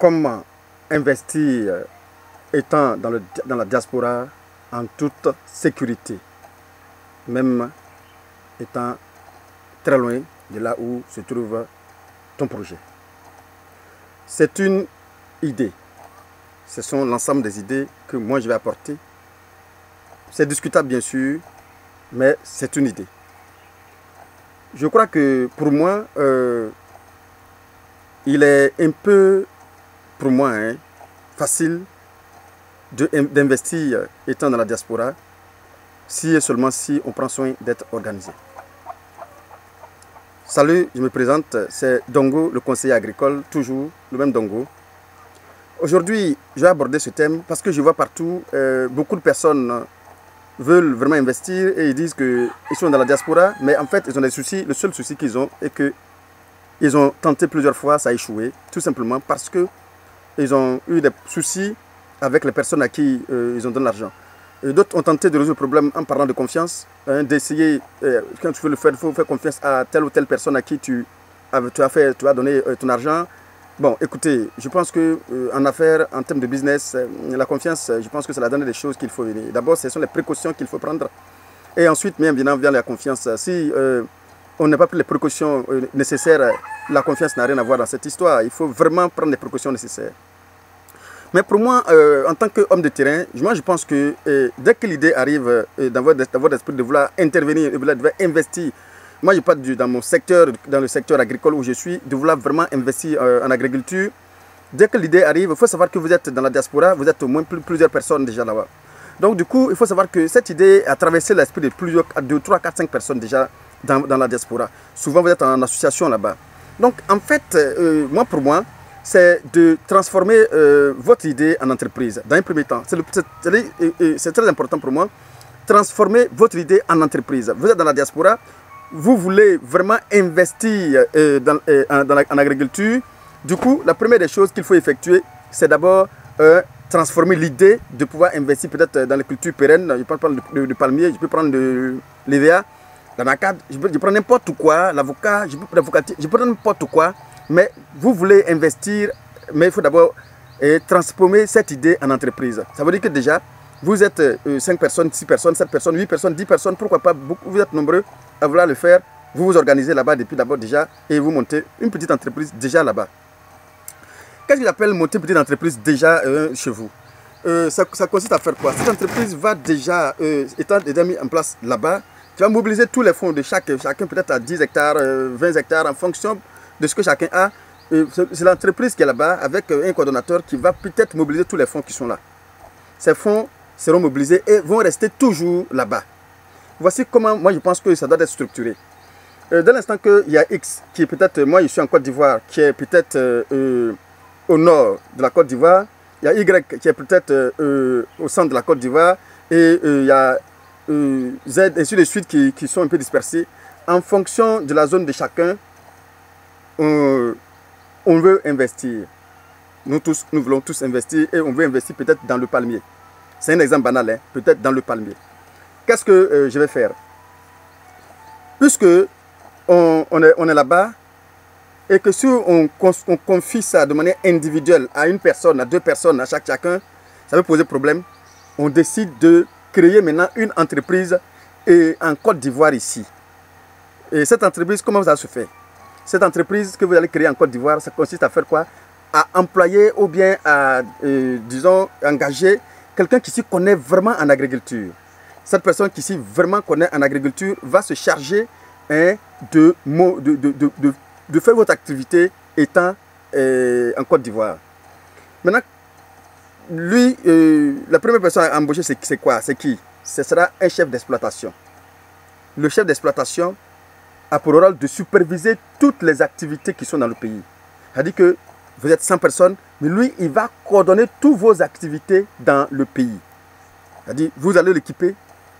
comment investir étant dans la diaspora en toute sécurité, même étant très loin de là où se trouve ton projet. C'est une idée. Ce sont l'ensemble des idées que moi je vais apporter. C'est discutable bien sûr, mais c'est une idée. Je crois que pour moi, il est un peu, pour moi, facile d'investir étant dans la diaspora, si et seulement si on prend soin d'être organisé. Salut, je me présente, c'est Dongo, le conseiller agricole, toujours le même Dongo. Aujourd'hui, je vais aborder ce thème parce que je vois partout, beaucoup de personnes veulent vraiment investir et ils disent qu'ils sont dans la diaspora, mais en fait, ils ont des soucis. Le seul souci qu'ils ont est qu'ils ont tenté plusieurs fois, ça a échoué, tout simplement parce qu'ils ont eu des soucis avec les personnes à qui ils ont donné l'argent. D'autres ont tenté de résoudre le problème en parlant de confiance, d'essayer, quand tu veux le faire, il faut faire confiance à telle ou telle personne à qui tu as donné ton argent. Bon, écoutez, je pense qu'en affaires, en termes de business, la confiance, je pense que c'est la dernière des choses qu'il faut. D'abord, ce sont les précautions qu'il faut prendre. Et ensuite, bien évidemment, vient la confiance. Si on n'a pas pris les précautions nécessaires, la confiance n'a rien à voir dans cette histoire. Il faut vraiment prendre les précautions nécessaires. Mais pour moi, en tant qu'homme de terrain, moi je pense que dès que l'idée arrive d'avoir l'esprit de vouloir intervenir, de vouloir investir, moi je parle dans mon secteur, dans le secteur agricole où je suis, de vouloir vraiment investir en agriculture. Dès que l'idée arrive, il faut savoir que vous êtes dans la diaspora, vous êtes au moins plusieurs personnes déjà là-bas. Donc du coup, il faut savoir que cette idée a traversé l'esprit de plusieurs, 2, 3, 4, 5 personnes déjà dans la diaspora. Souvent vous êtes en association là-bas. Donc en fait, pour moi, c'est de transformer votre idée en entreprise. Dans un premier temps, c'est très important pour moi. Transformer votre idée en entreprise. Vous êtes dans la diaspora, vous voulez vraiment investir en agriculture. Du coup, la première des choses qu'il faut effectuer, c'est d'abord transformer l'idée de pouvoir investir peut-être dans les cultures pérennes. Je peux prendre le palmier, je peux prendre de l'EVA, l'anacade, je peux prendre n'importe quoi, l'avocat, je peux prendre n'importe quoi. Mais vous voulez investir, mais il faut d'abord transformer cette idée en entreprise. Ça veut dire que déjà, vous êtes 5 personnes, 6 personnes, 7 personnes, 8 personnes, 10 personnes, pourquoi pas, vous êtes nombreux à vouloir le faire. Vous vous organisez là-bas depuis d'abord déjà et vous montez une petite entreprise déjà là-bas. Qu'est-ce que j'appelle monter une petite entreprise déjà chez vous? Ça consiste à faire quoi? Cette entreprise va déjà, étant déjà mise en place là-bas, tu vas mobiliser tous les fonds de chacun peut-être à 10 hectares, 20 hectares en fonction de ce que chacun a. C'est l'entreprise qui est là-bas avec un coordonnateur qui va peut-être mobiliser tous les fonds qui sont là. Ces fonds seront mobilisés et vont rester toujours là-bas. Voici comment moi je pense que ça doit être structuré. Dès l'instant qu'il y a X qui est peut-être, moi je suis en Côte d'Ivoire, qui est peut-être au nord de la Côte d'Ivoire, il y a Y qui est peut-être au centre de la Côte d'Ivoire et il y a Z ainsi de suite qui sont un peu dispersés. En fonction de la zone de chacun, on veut investir. Nous voulons tous investir et on veut investir peut-être dans le palmier. C'est un exemple banal, peut-être dans le palmier. Qu'est-ce que je vais faire? Puisque on est là-bas et que si on confie ça de manière individuelle à une personne, à 2 personnes, à chacun, ça peut poser problème. On décide de créer maintenant une entreprise en Côte d'Ivoire ici. Et cette entreprise, comment ça se fait? Cette entreprise que vous allez créer en Côte d'Ivoire, ça consiste à faire quoi? À employer ou bien à, disons, engager quelqu'un qui s'y connaît vraiment en agriculture. Cette personne qui s'y vraiment connaît en agriculture va se charger de faire votre activité étant en Côte d'Ivoire. Maintenant, lui, la première personne à embaucher, c'est quoi? C'est qui? Ce sera un chef d'exploitation. Le chef d'exploitation a pour rôle de superviser toutes les activités qui sont dans le pays. C'est-à-dire que vous êtes 100 personnes, mais lui, il va coordonner toutes vos activités dans le pays. C'est-à-dire, vous allez l'équiper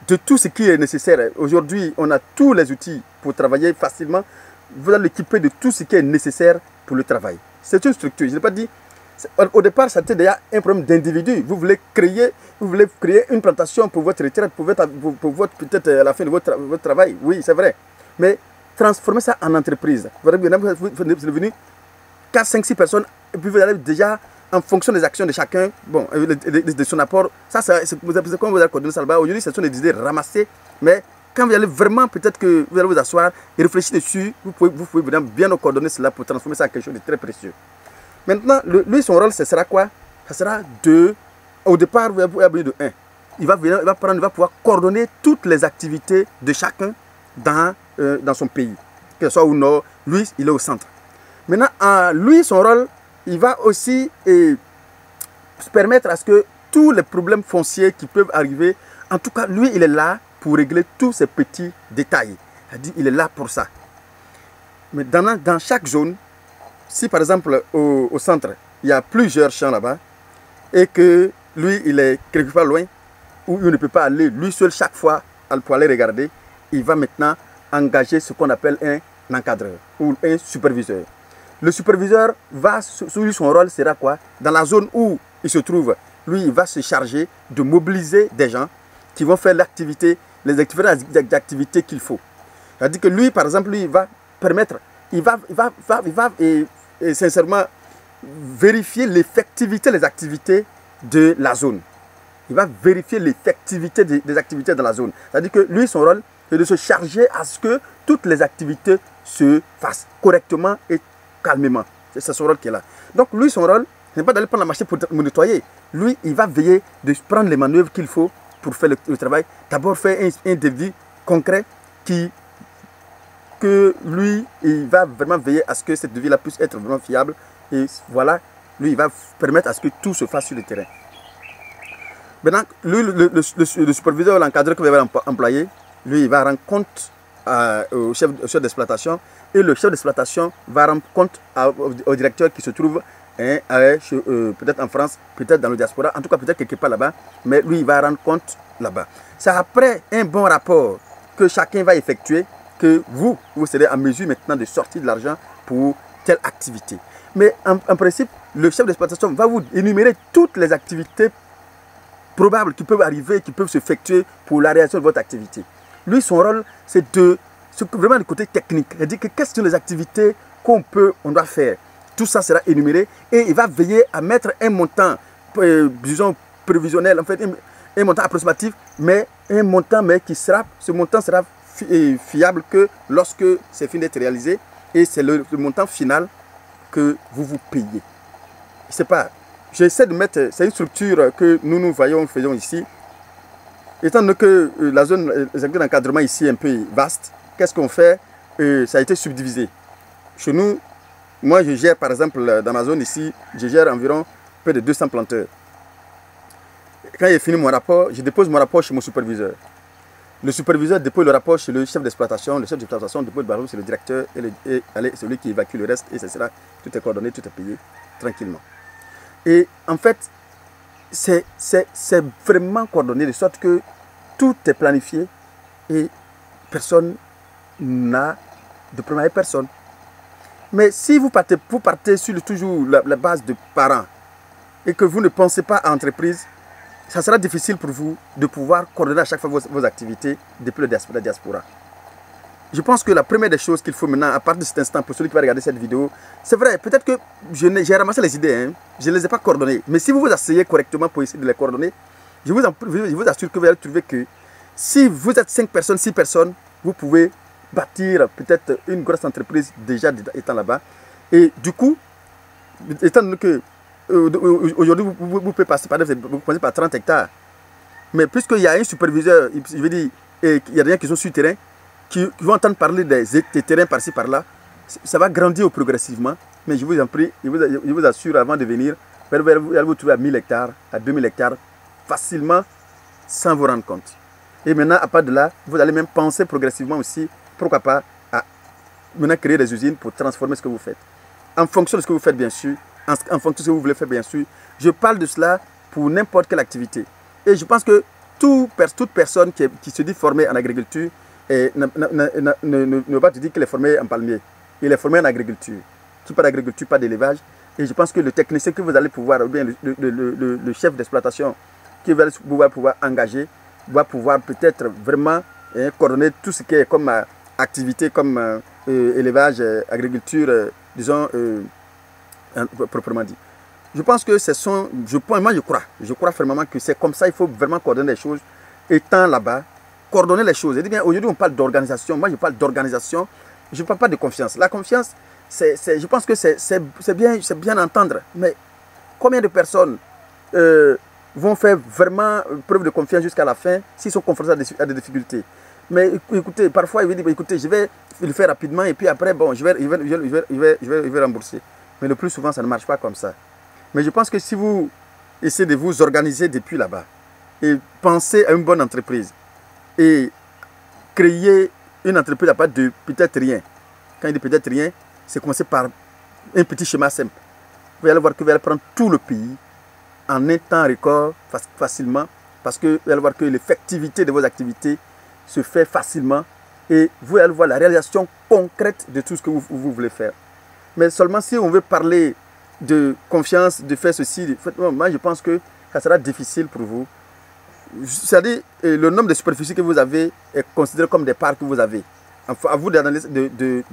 de tout ce qui est nécessaire. Aujourd'hui, on a tous les outils pour travailler facilement. Vous allez l'équiper de tout ce qui est nécessaire pour le travail. C'est une structure. Je n'ai pas dit, au départ, c'était déjà un problème d'individu. Vous voulez créer une plantation pour votre retraite, pour peut-être à la fin de votre travail. Oui, c'est vrai. Mais transformer ça en entreprise. Vous êtes devenu 4, 5, 6 personnes et puis vous allez déjà en fonction des actions de chacun, bon, de son apport, ça c'est comme vous allez coordonner ça là-bas. Aujourd'hui, ce sont des idées ramassées, mais quand vous allez vraiment, peut-être que vous allez vous asseoir et réfléchir dessus, vous pouvez bien coordonner cela pour transformer ça en quelque chose de très précieux. Maintenant, lui, son rôle, ce sera quoi? Ça sera au départ, vous avez besoin de 1. Il va pouvoir coordonner toutes les activités de chacun dans son pays, que ce soit au nord, lui, il est au centre. Maintenant, lui, son rôle, il va aussi permettre à ce que tous les problèmes fonciers qui peuvent arriver, en tout cas, lui, il est là pour régler tous ces petits détails. C'est-à-dire, il est là pour ça. Mais dans chaque zone, si par exemple, au centre, il y a plusieurs champs là-bas, et que lui, il est quelque part loin, où il ne peut pas aller lui seul chaque fois pour aller regarder, il va maintenant engager ce qu'on appelle un encadreur ou un superviseur. Le superviseur son rôle sera quoi? Dans la zone où il se trouve, lui, il va se charger de mobiliser des gens qui vont faire les activités qu'il faut. C'est-à-dire que lui, par exemple, lui, il va permettre, il va sincèrement vérifier l'effectivité des activités de la zone. Il va vérifier l'effectivité des activités dans la zone. C'est-à-dire que lui, son rôle, c'est de se charger à ce que toutes les activités se fassent correctement et calmement. C'est son rôle qui est là. Donc lui, son rôle, ce n'est pas d'aller prendre la machine pour nettoyer. Lui, il va veiller de prendre les manœuvres qu'il faut pour faire le travail. D'abord faire un devis concret que lui, il va vraiment veiller à ce que cette devis-là puisse être vraiment fiable. Et voilà, lui, il va permettre à ce que tout se fasse sur le terrain. Maintenant, lui, le superviseur, l'encadreur que vous avez employé, lui, il va rendre compte au chef d'exploitation et le chef d'exploitation va rendre compte au directeur qui se trouve peut-être en France, peut-être dans le diaspora, en tout cas peut-être quelque part là-bas, mais lui, il va rendre compte là-bas. C'est après un bon rapport que chacun va effectuer que vous serez en mesure maintenant de sortir de l'argent pour telle activité. Mais en principe, le chef d'exploitation va vous énumérer toutes les activités probables qui peuvent arriver, qui peuvent s'effectuer pour la réalisation de votre activité. Lui, son rôle, c'est vraiment du côté technique. C'est-à-dire que quelles sont les activités on doit faire. Tout ça sera énuméré et il va veiller à mettre un montant, disons, prévisionnel, en fait, un montant approximatif, mais un montant, ce montant sera fiable que lorsque c'est fini d'être réalisé et c'est le montant final que vous payez. Je sais pas. J'essaie de mettre, c'est une structure que nous faisons ici. Étant donné que la zone d'encadrement ici est un peu vaste, qu'est-ce qu'on fait? Ça a été subdivisé. Chez nous, moi je gère par exemple dans ma zone ici, je gère environ près de 200 planteurs. Quand j'ai fini mon rapport, je dépose mon rapport chez mon superviseur. Le superviseur dépose le rapport chez le chef d'exploitation. Le chef d'exploitation dépose le rapport chez le directeur et celui qui évacue le reste et ce sera, tout est coordonné, tout est payé tranquillement. Et en fait, c'est vraiment coordonné de sorte que tout est planifié et personne n'a de problème avec personne. Mais si vous partez sur toujours la base de parents et que vous ne pensez pas à entreprise, ça sera difficile pour vous de pouvoir coordonner à chaque fois vos activités depuis la diaspora. Je pense que la première des choses qu'il faut maintenant, à partir de cet instant, pour celui qui va regarder cette vidéo, c'est vrai, peut-être que j'ai ramassé les idées, hein, je ne les ai pas coordonnées. Mais si vous vous asseyez correctement pour essayer de les coordonner, je vous assure que vous allez trouver que si vous êtes 5 personnes, 6 personnes, vous pouvez bâtir peut-être une grosse entreprise déjà étant là-bas. Et du coup, étant donné que aujourd'hui, vous pouvez passer par 30 hectares. Mais puisqu'il y a un superviseur, je veux dire, et il y a des gens qui sont sur le terrain, qui vont entendre parler des terrains par-ci, par-là, ça va grandir progressivement. Mais je vous en prie, je vous assure, avant de venir, vous allez vous trouver à 1000 hectares, à 2000 hectares, facilement, sans vous rendre compte. Et maintenant, à part de là, vous allez même penser progressivement aussi, pourquoi pas, à maintenant créer des usines pour transformer ce que vous faites. En fonction de ce que vous faites, bien sûr, en fonction de ce que vous voulez faire, bien sûr. Je parle de cela pour n'importe quelle activité. Et je pense que toute personne qui se dit formée en agriculture ne va te dire qu'il est formé en palmier. Il est formé en agriculture. Pas d'agriculture, pas d'élevage. Et je pense que le technicien que vous allez pouvoir, ou bien le chef d'exploitation que vous allez pouvoir engager, va pouvoir peut-être vraiment coordonner tout ce qui est comme activité, comme élevage, agriculture, disons, proprement dit. Je pense que moi je crois fermement que c'est comme ça, il faut vraiment coordonner les choses. Étant là-bas, coordonner les choses. Aujourd'hui, on parle d'organisation. Moi, je parle d'organisation. Je ne parle pas de confiance. La confiance, je pense que c'est bien entendre. Mais combien de personnes vont faire vraiment preuve de confiance jusqu'à la fin s'ils sont confrontés à des difficultés? Mais écoutez, parfois, il veut dire, écoutez, je vais le faire rapidement et puis après, bon, je vais rembourser. Mais le plus souvent, ça ne marche pas comme ça. Mais je pense que si vous essayez de vous organiser depuis là-bas et pensez à une bonne entreprise et créer une entreprise à partir de peut-être rien. Quand il dit peut-être rien, c'est commencer par un petit schéma simple. Vous allez voir que vous allez prendre tout le pays en un temps record facilement parce que vous allez voir que l'effectivité de vos activités se fait facilement et vous allez voir la réalisation concrète de tout ce que vous voulez faire. Mais seulement si on veut parler de confiance, de faire ceci, moi je pense que ça sera difficile pour vous. C'est-à-dire, le nombre de superficies que vous avez est considéré comme des parts que vous avez. À vous d'analyser, de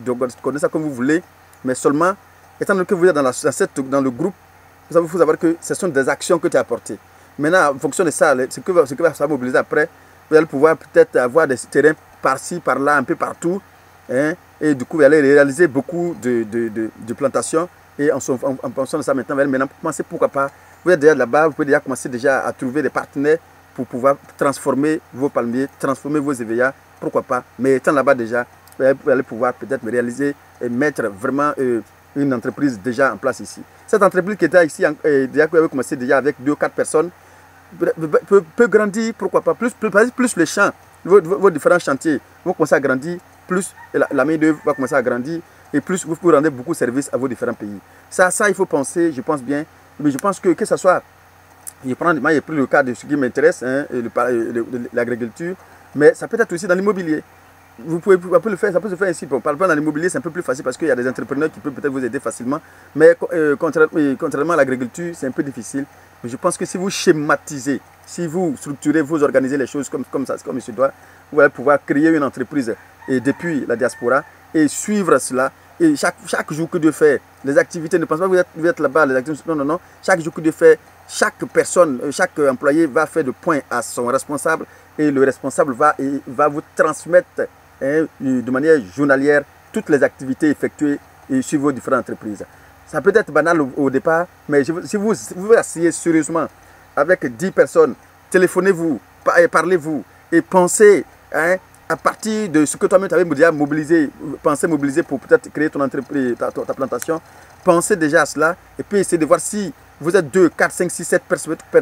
connaître ça comme vous voulez, mais seulement, étant donné que vous êtes dans le groupe, il faut savoir que ce sont des actions que tu as apportées. Maintenant, en fonction de ça, ce que ça va mobiliser après, vous allez pouvoir peut-être avoir des terrains par-ci, par-là, un peu partout. Hein, et du coup, vous allez réaliser beaucoup de plantations. Et en fonction de ça, maintenant, vous allez maintenant commencer, pourquoi pas. Vous êtes déjà là-bas, vous pouvez déjà commencer à trouver des partenaires pour pouvoir transformer vos palmiers, transformer vos EVA, pourquoi pas. Mais étant là-bas déjà, vous allez pouvoir peut-être réaliser et mettre vraiment une entreprise déjà en place ici. Cette entreprise qui était ici, déjà que vous avez commencé déjà avec 2 ou 4 personnes, peut grandir, pourquoi pas, plus les champs, vos différents chantiers vont commencer à grandir, plus la main d'œuvre va commencer à grandir, et plus vous pouvez rendre beaucoup de services à vos différents pays. Ça, il faut penser, je pense bien, mais je pense que ce soit, j'ai pris le cas de ce qui m'intéresse, hein, l'agriculture, mais ça peut être aussi dans l'immobilier. Vous pouvez le faire, ça peut se faire ici. Par exemple, dans l'immobilier, c'est un peu plus facile parce qu'il y a des entrepreneurs qui peuvent peut-être vous aider facilement. Mais contrairement à l'agriculture, c'est un peu difficile. Mais je pense que si vous schématisez, si vous structurez, vous organisez les choses comme ça, comme il se doit, vous allez pouvoir créer une entreprise depuis la diaspora et suivre cela. Et chaque jour que Dieu fait, les activités, ne pensez pas que vous êtes là-bas, les activités, non. Chaque jour que Dieu fait, chaque personne, chaque employé va faire de point à son responsable et le responsable va vous transmettre de manière journalière toutes les activités effectuées sur vos différentes entreprises. Ça peut être banal au départ, mais si vous asseyez sérieusement avec 10 personnes, téléphonez-vous, parlez-vous et pensez à partir de ce que toi-même tu avais déjà mobilisé, pensez mobiliser pour peut-être créer ton entreprise, ta plantation, pensez déjà à cela et puis essayez de voir si vous êtes 2, 4, 5, 6, 7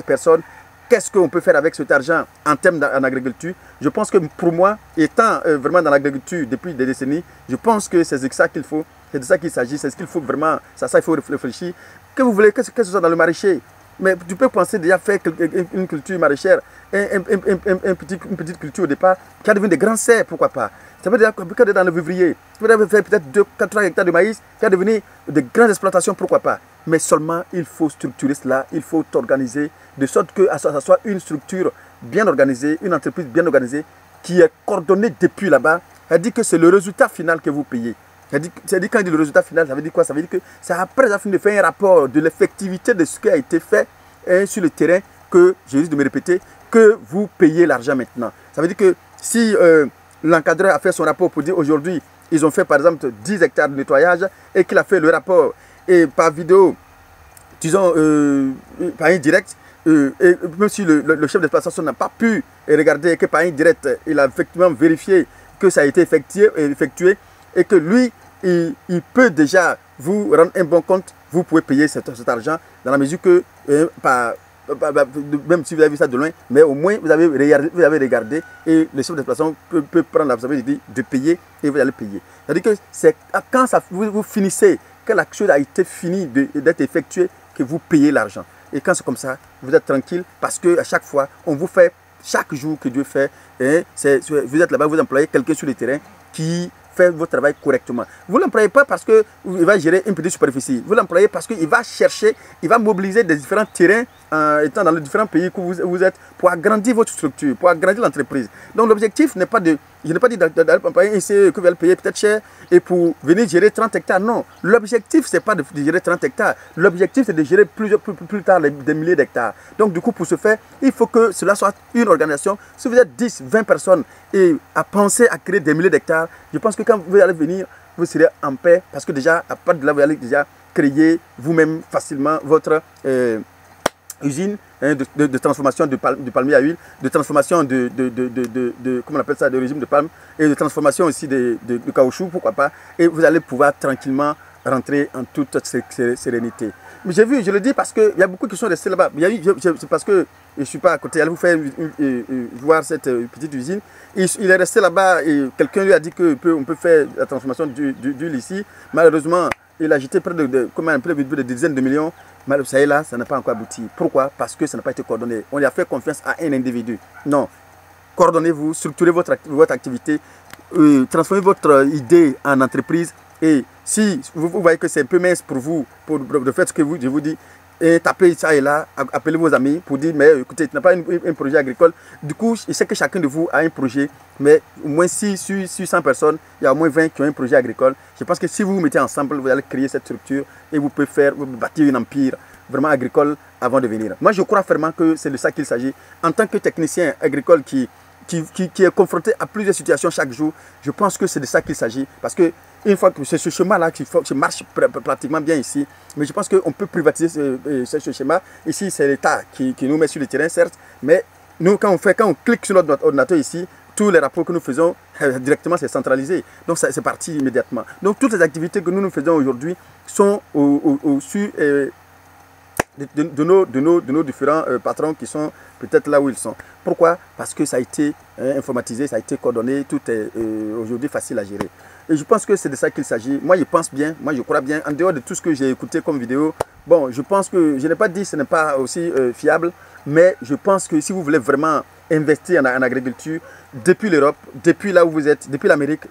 personnes. Qu'est-ce qu'on peut faire avec cet argent en termes d'agriculture? Je pense que pour moi, étant vraiment dans l'agriculture depuis des décennies, je pense que c'est de ça qu'il faut, c'est de ça qu'il s'agit, c'est ce qu'il faut vraiment, ça il faut réfléchir. Que vous voulez, que ce soit dans le maraîcher, mais tu peux penser déjà faire une culture maraîchère, une petite culture au départ, qui a devenu des grands serres, pourquoi pas. Ça veut dire que dans le vivrier, tu peux faire peut-être 2, 4, 3 hectares de maïs, qui a devenu de grandes exploitations, pourquoi pas. Mais seulement, il faut structurer cela, il faut organiser, de sorte que ça soit une structure bien organisée, une entreprise bien organisée, qui est coordonnée depuis là-bas. Elle dit que c'est le résultat final que vous payez. C'est-à-dire quand il dit le résultat final, ça veut dire quoi? Ça veut dire que c'est après avoir fini de faire un rapport de l'effectivité de ce qui a été fait sur le terrain, que, je risque de me répéter, que vous payez l'argent maintenant. Ça veut dire que si l'encadreur a fait son rapport pour dire aujourd'hui, ils ont fait par exemple 10 hectares de nettoyage et qu'il a fait le rapport et par vidéo, disons par indirect, et même si le chef d'exploitation n'a pas pu regarder que par indirect, il a effectivement vérifié que ça a été effectué et que lui, il peut déjà vous rendre un bon compte, vous pouvez payer cet argent dans la mesure que, même si vous avez vu ça de loin, mais au moins vous avez regardé et le chef d'exploitation peut prendre la responsabilité de payer et vous allez payer. C'est-à-dire que c'est quand vous finissez, que la chose a été finie d'être effectuée, que vous payez l'argent. Et quand c'est comme ça, vous êtes tranquille parce qu'à chaque fois, on vous fait, chaque jour que Dieu fait, vous êtes là-bas, vous employez quelqu'un sur le terrain qui fait votre travail correctement. Vous ne l'employez pas parce qu'il va gérer une petite superficie. Vous l'employez parce qu'il va chercher, il va mobiliser des différents terrains étant dans les différents pays où vous êtes pour agrandir votre structure, pour agrandir l'entreprise. Donc l'objectif n'est pas de Je n'ai pas dit d'aller employer un CE que vous allez payer peut-être cher et pour venir gérer 30 hectares. Non, l'objectif, ce n'est pas de gérer 30 hectares. L'objectif, c'est de gérer plus tard des milliers d'hectares. Donc, du coup, pour ce faire, il faut que cela soit une organisation. Si vous êtes 10, 20 personnes et à penser à créer des milliers d'hectares, je pense que quand vous allez venir, vous serez en paix parce que déjà, à part de là, vous allez déjà créer vous-même facilement votre usine de transformation du palmier à huile, de transformation comment on appelle ça, de régime de palme, et de transformation aussi de caoutchouc, pourquoi pas, et vous allez pouvoir tranquillement rentrer en toute sérénité. Mais j'ai vu, je le dis parce qu'il y a beaucoup qui sont restés là-bas. C'est parce que je ne suis pas à côté, allez vous faire voir cette petite usine. Il est resté là-bas et quelqu'un lui a dit qu'on peut faire la transformation d'huile ici. Malheureusement, il a jeté près de des dizaines de millions. Mais ça est là, ça n'a pas encore abouti. Pourquoi? Parce que ça n'a pas été coordonné. On a fait confiance à un individu. Non. Coordonnez-vous, structurez votre activité, transformez votre idée en entreprise. Et si vous voyez que c'est un peu mince pour vous, de faire ce que je vous dis, et tapez ça et là, appelez vos amis pour dire, mais écoutez, tu n'as pas un projet agricole. Du coup, je sais que chacun de vous a un projet, mais au moins si sur 100 personnes, il y a au moins 20 qui ont un projet agricole. Je pense que si vous vous mettez ensemble, vous allez créer cette structure et vous pouvez bâtir un empire vraiment agricole avant de venir. Moi, je crois fermement que c'est de ça qu'il s'agit. En tant que technicien agricole qui est confronté à plusieurs situations chaque jour, je pense que c'est de ça qu'il s'agit. Parce que une fois que c'est ce schéma-là qui marche pratiquement bien ici, mais je pense qu'on peut privatiser ce schéma. Ici, c'est l'État qui nous met sur le terrain, certes, mais nous, quand on clique sur notre ordinateur ici, tous les rapports que nous faisons, directement, c'est centralisé. Donc, c'est parti immédiatement. Donc, toutes les activités que nous faisons aujourd'hui sont au-dessus de nos différents patrons qui sont peut-être là où ils sont. Pourquoi? Parce que ça a été informatisé, ça a été coordonné, tout est aujourd'hui facile à gérer. Et je pense que c'est de ça qu'il s'agit. Moi, je pense bien, moi, je crois bien, en dehors de tout ce que j'ai écouté comme vidéo, bon, je pense que, je n'ai pas dit que ce n'est pas aussi fiable, mais je pense que si vous voulez vraiment investir en agriculture, depuis l'Europe, depuis là où vous êtes, depuis l'Amérique,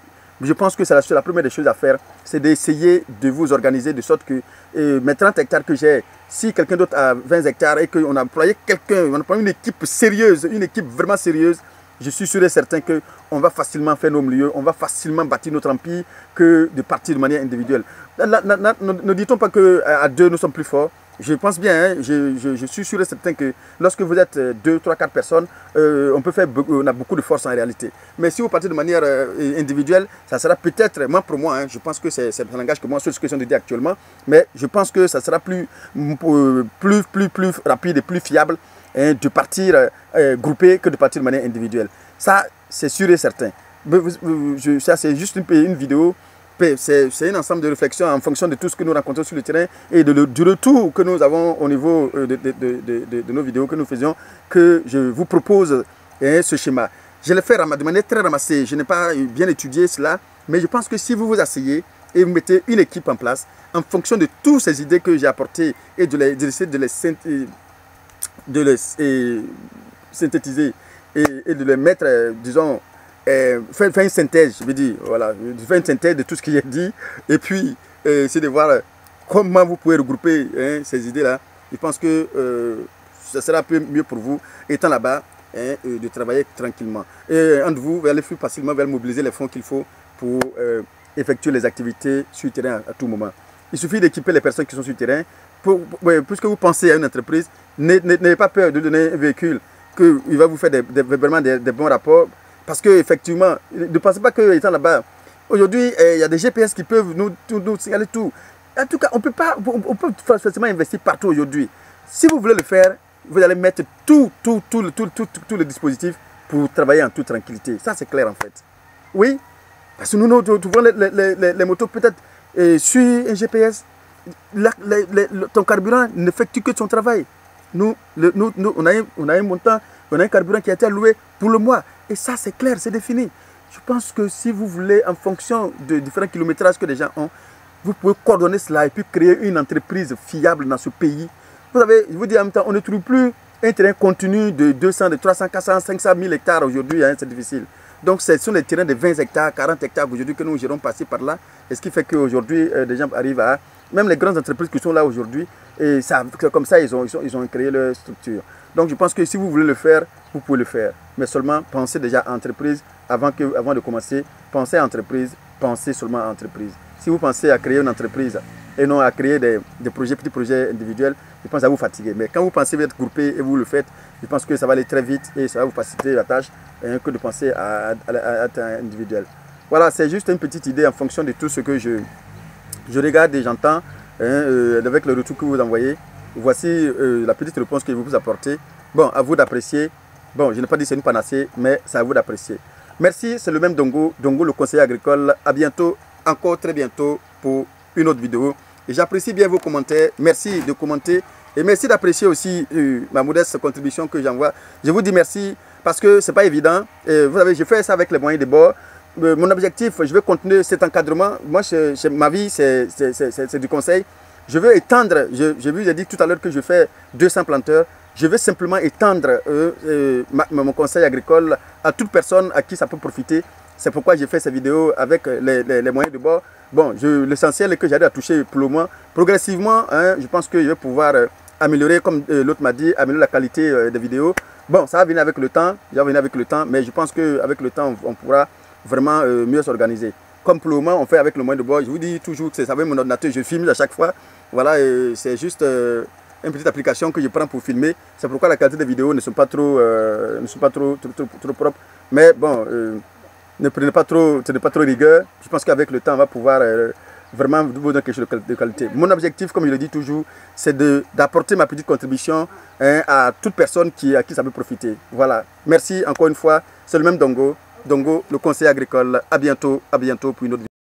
je pense que c'est la première des choses à faire, c'est d'essayer de vous organiser de sorte que mes 30 hectares que j'ai, si quelqu'un d'autre a 20 hectares et qu'on a employé quelqu'un, on a employé une équipe sérieuse, une équipe vraiment sérieuse, je suis sûr et certain qu'on va facilement faire nos milieux, on va facilement bâtir notre empire que de partir de manière individuelle. Ne dit-on pas qu'à deux, nous sommes plus forts? Je pense bien, hein, je suis sûr et certain que lorsque vous êtes 2, 3, 4 personnes, on a beaucoup de force en réalité. Mais si vous partez de manière individuelle, ça sera peut-être, pour moi, hein, je pense que c'est un langage que moi, sur ce que je viens de dire actuellement, mais je pense que ça sera plus rapide et plus fiable hein, de partir groupé que de partir de manière individuelle. Ça, c'est sûr et certain. Ça, c'est juste une vidéo. C'est un ensemble de réflexions en fonction de tout ce que nous rencontrons sur le terrain et du retour que nous avons au niveau de nos vidéos que nous faisions, que je vous propose ce schéma. Je l'ai fait de manière très ramassée, je n'ai pas bien étudié cela, mais je pense que si vous vous asseyez et vous mettez une équipe en place, en fonction de toutes ces idées que j'ai apportées et d'essayer de les synthétiser et de les mettre, disons, faire une synthèse, je veux dire, voilà, faire une synthèse de tout ce que j'ai dit, et puis c'est de voir comment vous pouvez regrouper hein, ces idées-là. Je pense que ça sera un peu mieux pour vous, étant là-bas, hein, de travailler tranquillement. Et entre vous, vous allez plus facilement mobiliser les fonds qu'il faut pour effectuer les activités sur le terrain à tout moment. Il suffit d'équiper les personnes qui sont sur le terrain. Puisque vous pensez à une entreprise, n'ayez pas peur de donner un véhicule, qu'il va vous faire vraiment des bons rapports. Parce qu'effectivement, ne pensez pas qu'étant là-bas, aujourd'hui, il y a des GPS qui peuvent nous signaler tout. En tout cas, on peut facilement investir partout aujourd'hui. Si vous voulez le faire, vous allez mettre tout le dispositif pour travailler en toute tranquillité. Ça, c'est clair en fait. Oui, parce que nous trouvons les motos peut-être sur un GPS. Ton carburant n'effectue que son travail. On a un montant, on a un carburant qui a été alloué pour le mois. Et ça, c'est clair, c'est défini. Je pense que si vous voulez, en fonction de différents kilométrages que les gens ont, vous pouvez coordonner cela et puis créer une entreprise fiable dans ce pays. Vous savez, je vous dis en même temps, on ne trouve plus un terrain continu de 200, de 300, 400, 500 000 hectares aujourd'hui, hein, c'est difficile. Donc, ce sont les terrains de 20 hectares, 40 hectares aujourd'hui que nous gérons passer par là. Et ce qui fait qu'aujourd'hui, des gens arrivent à même les grandes entreprises qui sont là aujourd'hui, et ça, comme ça, ils ont créé leur structure. Donc je pense que si vous voulez le faire, vous pouvez le faire. Mais seulement pensez déjà à entreprise avant de commencer. Pensez à entreprise, pensez seulement à entreprise. Si vous pensez à créer une entreprise et non à créer des projets, petits projets individuels, je pense à vous fatiguer. Mais quand vous pensez être groupé et vous le faites, je pense que ça va aller très vite et ça va vous faciliter la tâche que de penser à être individuel. Voilà, c'est juste une petite idée en fonction de tout ce que je regarde et j'entends avec le retour que vous envoyez. Voici la petite réponse que je vais vous apporter. Bon, à vous d'apprécier. Bon, je n'ai pas dit c'est une panacée, mais c'est à vous d'apprécier. Merci, c'est le même Dongo, Dongo le conseiller agricole. À bientôt, encore très bientôt pour une autre vidéo. Et j'apprécie bien vos commentaires. Merci de commenter. Et merci d'apprécier aussi ma modeste contribution que j'envoie. Je vous dis merci parce que ce n'est pas évident. Vous savez, je fais ça avec les moyens de bord. Mon objectif, je veux continuer cet encadrement. Moi, ma vie, c'est du conseil. Je veux étendre, j'ai dit tout à l'heure que je fais 200 planteurs. Je veux simplement étendre mon conseil agricole à toute personne à qui ça peut profiter. C'est pourquoi j'ai fait ces vidéos avec les moyens de bord. Bon, l'essentiel est que j'arrive à toucher pour le moins. Progressivement, hein, je pense que je vais pouvoir améliorer, comme l'autre m'a dit, améliorer la qualité des vidéos. Bon, ça va venir avec le temps, mais je pense qu'avec le temps, on pourra vraiment mieux s'organiser. Comme pour le moment, on fait avec le moyen de bord. Je vous dis toujours que c'est avec mon ordinateur, je filme à chaque fois. Voilà, c'est juste une petite application que je prends pour filmer. C'est pourquoi la qualité des vidéos ne sont pas trop, trop propres. Mais bon, ne prenez pas trop rigueur. Je pense qu'avec le temps, on va pouvoir vraiment vous donner quelque chose de qualité. Mon objectif, comme je le dis toujours, c'est d'apporter ma petite contribution à toute personne à qui ça peut profiter. Voilà. Merci encore une fois. C'est le même Dongo. Dongo, le conseiller agricole. À bientôt pour une autre vidéo.